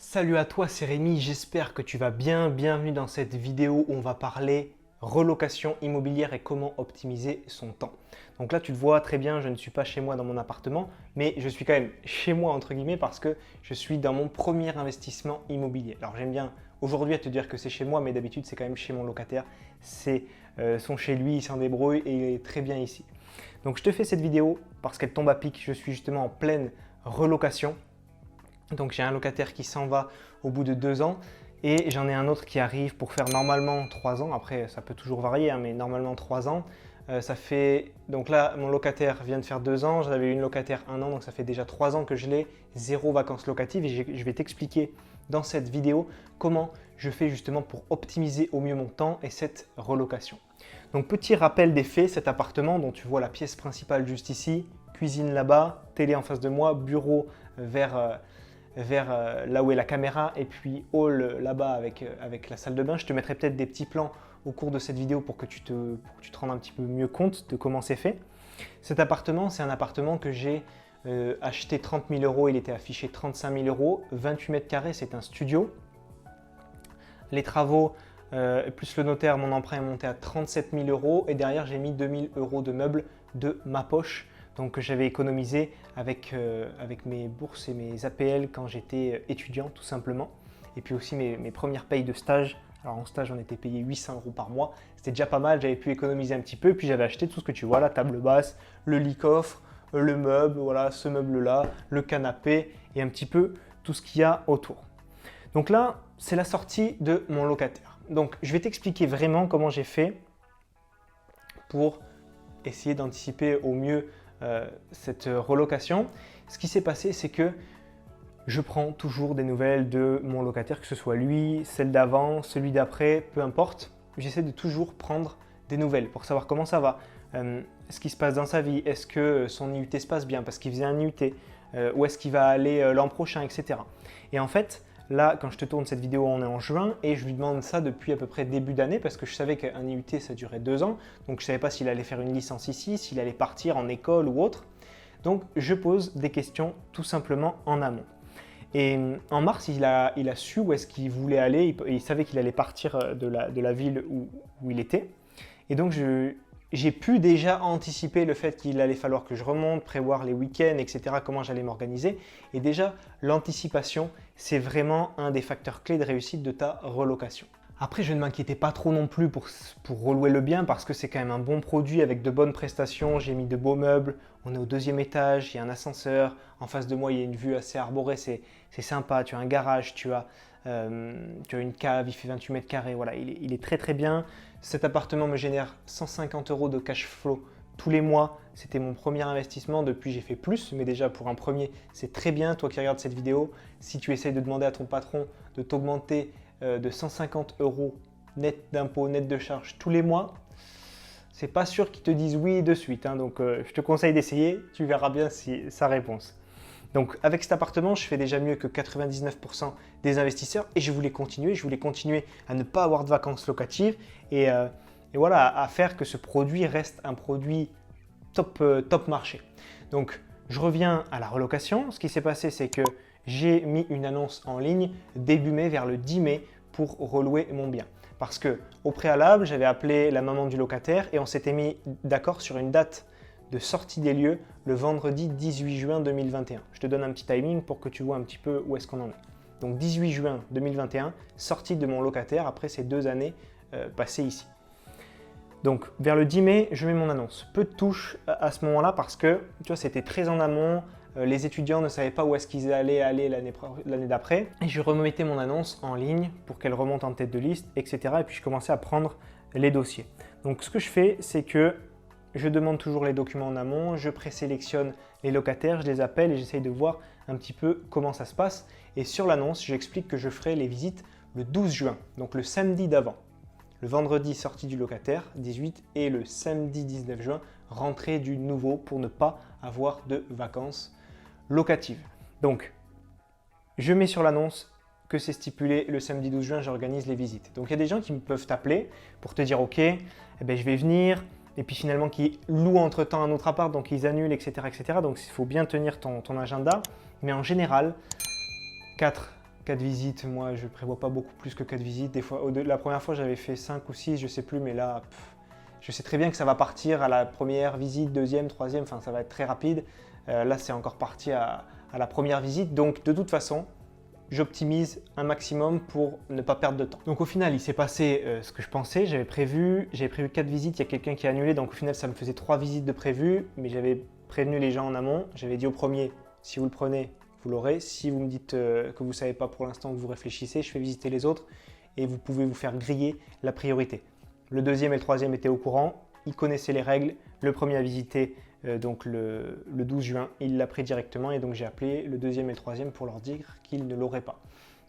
Salut à toi, c'est Rémi, j'espère que tu vas bien. Bienvenue dans cette vidéo où on va parler relocation immobilière et comment optimiser son temps. Donc là, tu le vois très bien, je ne suis pas chez moi dans mon appartement, mais je suis quand même chez moi entre guillemets parce que je suis dans mon premier investissement immobilier. Alors j'aime bien aujourd'hui à te dire que c'est chez moi, mais d'habitude c'est quand même chez mon locataire. C'est son chez lui, il s'en débrouille et il est très bien ici. Donc je te fais cette vidéo parce qu'elle tombe à pic, je suis justement en pleine relocation. Donc j'ai un locataire qui s'en va au bout de 2 ans et j'en ai un autre qui arrive pour faire normalement 3 ans. Après, ça peut toujours varier, hein, mais normalement 3 ans. Donc là, mon locataire vient de faire 2 ans, j'avais une locataire 1 an, donc ça fait déjà 3 ans que je l'ai, 0 vacances locatives. Et je vais t'expliquer dans cette vidéo comment je fais justement pour optimiser au mieux mon temps et cette relocation. Donc petit rappel des faits, cet appartement dont tu vois la pièce principale juste ici, cuisine là-bas, télé en face de moi, bureau vers là où est la caméra et puis hall là-bas avec la salle de bain. Je te mettrai peut-être des petits plans au cours de cette vidéo pour que tu te rendes un petit peu mieux compte de comment c'est fait. Cet appartement, c'est un appartement que j'ai acheté 30 000 €, il était affiché 35 000 €, 28 mètres carrés, c'est un studio. Les travaux plus le notaire, mon emprunt est monté à 37 000 € et derrière j'ai mis 2 000 € de meubles de ma poche. Donc que j'avais économisé avec mes bourses et mes APL quand j'étais étudiant tout simplement. Et puis aussi mes premières payes de stage. Alors en stage on était payé 800 € par mois. C'était déjà pas mal, j'avais pu économiser un petit peu. Et puis j'avais acheté tout ce que tu vois, la table basse, le lit coffre, le meuble, voilà ce meuble là, le canapé et un petit peu tout ce qu'il y a autour. Donc là c'est la sortie de mon locataire. Donc je vais t'expliquer vraiment comment j'ai fait pour essayer d'anticiper au mieux cette relocation. Ce qui s'est passé, c'est que je prends toujours des nouvelles de mon locataire, que ce soit lui, celle d'avant, celui d'après, peu importe. J'essaie de toujours prendre des nouvelles pour savoir comment ça va, ce qui se passe dans sa vie, est-ce que son IUT se passe bien parce qu'il faisait un IUT, où est-ce qu'il va aller l'an prochain, etc. Et en fait, là, quand je te tourne cette vidéo, on est en juin et je lui demande ça depuis à peu près début d'année parce que je savais qu'un IUT, ça durait 2 ans. Donc, je ne savais pas s'il allait faire une licence ici, s'il allait partir en école ou autre. Donc, je pose des questions tout simplement en amont. Et en mars, il a su où est-ce qu'il voulait aller. Il savait qu'il allait partir de la ville où il était. Et donc, j'ai pu déjà anticiper le fait qu'il allait falloir que je remonte, prévoir les week-ends, etc., comment j'allais m'organiser. Et déjà, l'anticipation, c'est vraiment un des facteurs clés de réussite de ta relocation. Après, je ne m'inquiétais pas trop non plus pour relouer le bien parce que c'est quand même un bon produit avec de bonnes prestations. J'ai mis de beaux meubles, on est au 2e étage, il y a un ascenseur. En face de moi, il y a une vue assez arborée, c'est sympa. Tu as un garage, tu as une cave, il fait 28 mètres carrés. Voilà, il est très très bien. Cet appartement me génère 150 € de cash flow tous les mois. C'était mon premier investissement. Depuis, j'ai fait plus, mais déjà pour un premier, c'est très bien. Toi qui regardes cette vidéo, si tu essayes de demander à ton patron de t'augmenter de 150 € net d'impôts, net de charges tous les mois, c'est pas sûr qu'ils te disent oui de suite. Hein. Donc, je te conseille d'essayer. Tu verras bien si sa réponse. Donc avec cet appartement, je fais déjà mieux que 99% des investisseurs et je voulais continuer. Je voulais continuer à ne pas avoir de vacances locatives et voilà, à faire que ce produit reste un produit top marché. Donc je reviens à la relocation. Ce qui s'est passé, c'est que j'ai mis une annonce en ligne début mai, vers le 10 mai, pour relouer mon bien. Parce qu'au préalable, j'avais appelé la maman du locataire et on s'était mis d'accord sur une date de sortie des lieux le vendredi 18 juin 2021. Je te donne un petit timing pour que tu vois un petit peu où est-ce qu'on en est. Donc 18 juin 2021, sortie de mon locataire après ces 2 années passées ici. Donc vers le 10 mai, je mets mon annonce. Peu de touches à ce moment-là parce que tu vois, c'était très en amont. Les étudiants ne savaient pas où est-ce qu'ils allaient aller l'année d'après. Et je remettais mon annonce en ligne pour qu'elle remonte en tête de liste, etc. Et puis je commençais à prendre les dossiers. Donc ce que je fais, c'est que je demande toujours les documents en amont, je présélectionne les locataires, je les appelle et j'essaye de voir un petit peu comment ça se passe. Et sur l'annonce, j'explique que je ferai les visites le 12 juin, donc le samedi d'avant. Le vendredi, sortie du locataire, 18, et le samedi 19 juin, rentrée du nouveau pour ne pas avoir de vacances locatives. Donc, je mets sur l'annonce que c'est stipulé le samedi 12 juin, j'organise les visites. Donc, il y a des gens qui me peuvent t'appeler pour te dire « Ok, eh ben, je vais venir », et puis finalement qui louent entre-temps un autre appart, donc ils annulent, etc. etc. Donc il faut bien tenir ton agenda. Mais en général, 4 4 visites, moi je prévois pas beaucoup plus que 4 visites. Des fois, la première fois j'avais fait 5 ou 6, je sais plus, mais là, je sais très bien que ça va partir à la première visite, deuxième, troisième, enfin ça va être très rapide. Là c'est encore parti à la première visite, donc de toute façon, j'optimise un maximum pour ne pas perdre de temps. Donc au final, il s'est passé ce que je pensais. J'avais prévu 4 visites, il y a quelqu'un qui a annulé, donc au final ça me faisait 3 visites de prévues, mais j'avais prévenu les gens en amont. J'avais dit au premier, si vous le prenez, vous l'aurez. Si vous me dites que vous ne savez pas pour l'instant, que vous réfléchissez, je fais visiter les autres et vous pouvez vous faire griller la priorité. Le deuxième et le troisième étaient au courant, ils connaissaient les règles. Le premier a visité donc le 12 juin, il l'a pris directement et donc j'ai appelé le deuxième et le troisième pour leur dire qu'ils ne l'auraient pas.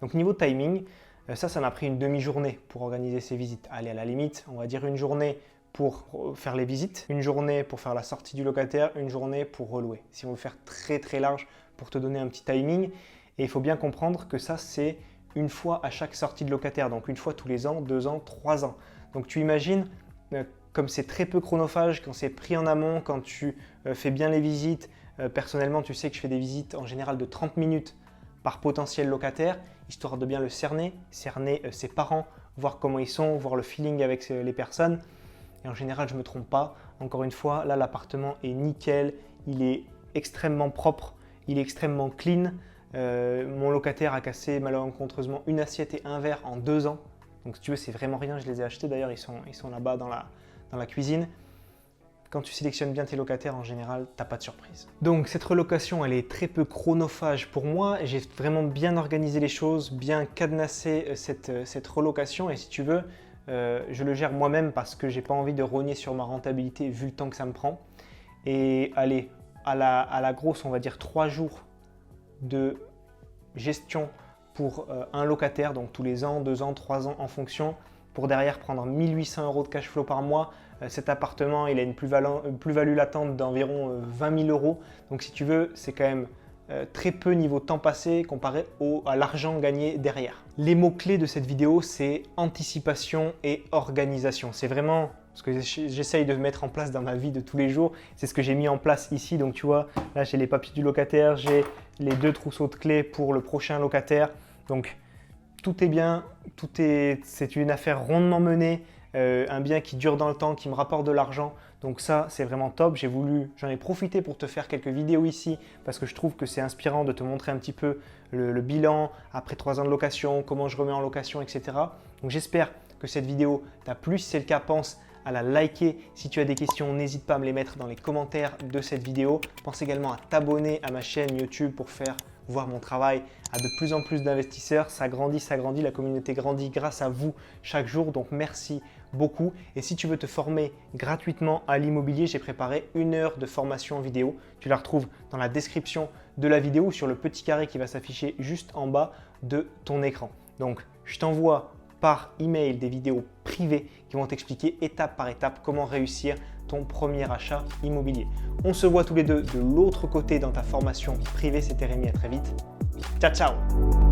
Donc niveau timing, ça m'a pris une demi-journée pour organiser ces visites. Allez, à la limite, on va dire une journée pour faire les visites, une journée pour faire la sortie du locataire, une journée pour relouer. Si on veut faire très très large pour te donner un petit timing, et il faut bien comprendre que ça c'est une fois à chaque sortie de locataire, donc une fois tous les ans, 2 ans, 3 ans. Donc tu imagines, comme c'est très peu chronophage, quand c'est pris en amont, quand tu fais bien les visites, personnellement tu sais que je fais des visites en général de 30 minutes par potentiel locataire, histoire de bien le cerner ses parents, voir comment ils sont, voir le feeling avec les personnes. Et en général je ne me trompe pas, encore une fois, là l'appartement est nickel, il est extrêmement propre, il est extrêmement clean. Mon locataire a cassé malencontreusement une assiette et un verre en 2 ans. Donc si tu veux, c'est vraiment rien, je les ai achetés d'ailleurs, ils sont là-bas dans la cuisine. Quand tu sélectionnes bien tes locataires, en général, tu n'as pas de surprise. Donc cette relocation, elle est très peu chronophage pour moi. J'ai vraiment bien organisé les choses, bien cadenassé cette relocation. Et si tu veux, je le gère moi-même parce que j'ai pas envie de rogner sur ma rentabilité vu le temps que ça me prend. Et allez, à la grosse, on va dire 3 jours de gestion pour un locataire, donc tous les ans, 2 ans, 3 ans en fonction, pour derrière prendre 1 800 € de cash flow par mois. Cet appartement, il a une plus-value latente d'environ 20 000 €. Donc si tu veux, c'est quand même très peu niveau temps passé comparé à l'argent gagné derrière. Les mots-clés de cette vidéo, c'est anticipation et organisation. C'est vraiment ce que j'essaye de mettre en place dans ma vie de tous les jours. C'est ce que j'ai mis en place ici. Donc tu vois, là j'ai les papiers du locataire, j'ai les 2 trousseaux de clés pour le prochain locataire. Donc tout est bien, c'est une affaire rondement menée, un bien qui dure dans le temps, qui me rapporte de l'argent. Donc ça, c'est vraiment top. J'en ai profité pour te faire quelques vidéos ici parce que je trouve que c'est inspirant de te montrer un petit peu le bilan après 3 ans de location, comment je remets en location, etc. Donc j'espère que cette vidéo t'a plu. Si c'est le cas, pense à la liker. Si tu as des questions, n'hésite pas à me les mettre dans les commentaires de cette vidéo. Pense également à t'abonner à ma chaîne YouTube pour faire voir mon travail à de plus en plus d'investisseurs. Ça grandit, la communauté grandit grâce à vous chaque jour. Donc merci beaucoup. Et si tu veux te former gratuitement à l'immobilier, j'ai préparé 1 heure de formation vidéo. Tu la retrouves dans la description de la vidéo sur le petit carré qui va s'afficher juste en bas de ton écran. Donc je t'envoie par email des vidéos privées qui vont t'expliquer étape par étape comment réussir ton premier achat immobilier. On se voit tous les deux de l'autre côté dans ta formation privée. C'était Rémi, à très vite. Ciao, ciao!